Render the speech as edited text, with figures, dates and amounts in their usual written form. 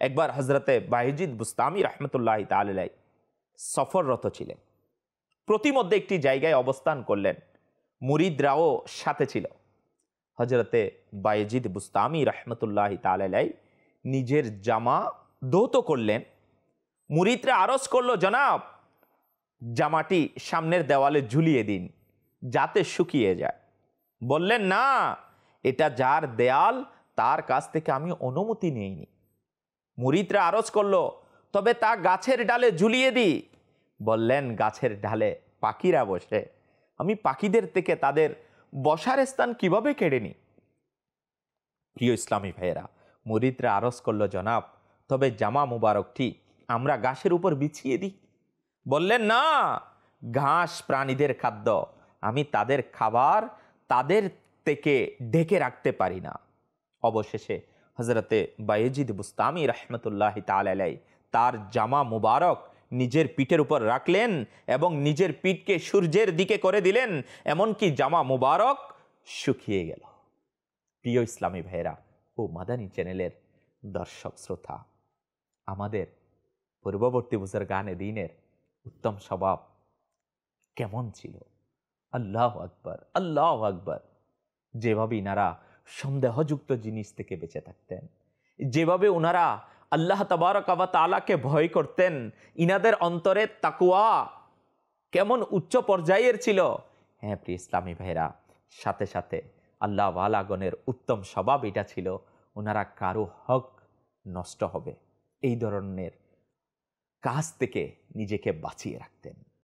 একবার হজরতে বায়েজিদ বুস্তামি রহমতুল্লাহ তাআলা সফররত ছিলেন, প্রতিমধ্যে একটি জায়গায় অবস্থান করলেন, মুরিদরাও সাথে ছিল। হজরতে বায়েজিদ বুস্তামি রহমতুল্লাহ তাআলা নিজের জামা ধৌত করলেন। মুরিদরা আরজ করলো, জনাব জামাটি সামনের দেওয়ালে ঝুলিয়ে দিন যাতে শুকিয়ে যায়। বললেন, না, এটা যার দেয়াল তার কাছ থেকে আমি অনুমতি নিইনি। মুরিদরা আরজ করলো, তবে তা গাছের ডালে ঝুলিয়ে দিই। বললেন, গাছের ডালে পাখিরা বসে, আমি পাখিদের থেকে তাদের বসার স্থান কিভাবে কেড়ে নিই? প্রিয় ইসলামী ভাইয়েরা, মুরিদরা আরজ করলো, জনাব তবে জামা মুবারকটি আমরা ঘাসের উপর বিছিয়ে দিই। বললেন, না, ঘাস প্রাণীদের খাদ্য, আমি তাদের খাবার তাদের থেকে ঢেকে রাখতে পারি না। অবশেষে হজরতে বায়েজিদ বুস্তামি রহমতুল্লাহ তাআলা তার জামা মুবারক নিজের পিঠের উপর রাখলেন এবং নিজের পিঠকে সূর্যের দিকে করে দিলেন, এমনকি জামা মুবারক শুকিয়ে গেল। প্রিয় ইসলামী ভাইয়েরা ও মাদানী চ্যানেলের দর্শক শ্রোতা, আমাদের পূর্ববর্তী বুজুর্গানে দ্বীনের উত্তম স্বভাব কেমন ছিল? আল্লাহু আকবার, আল্লাহু আকবার। যেভাবে ইনারা সন্দেহযুক্ত জিনিস থেকে বেঁচে থাকতেন, যেভাবে ওনারা আল্লাহ তাবারক ওয়া তাআলাকে ভয় করতেন, ইনাদের অন্তরে তাকওয়া কেমন উচ্চ পর্যায়ের ছিল। হ্যাঁ প্রিয় ইসলামী ভাইরা, সাথে সাথে আল্লাহ ওয়ালাগণের উত্তম স্বভাব এটা ছিল, ওনারা কারো হক নষ্ট হবে এই ধরনের কাজ থেকে নিজেকে বাঁচিয়ে রাখতেন।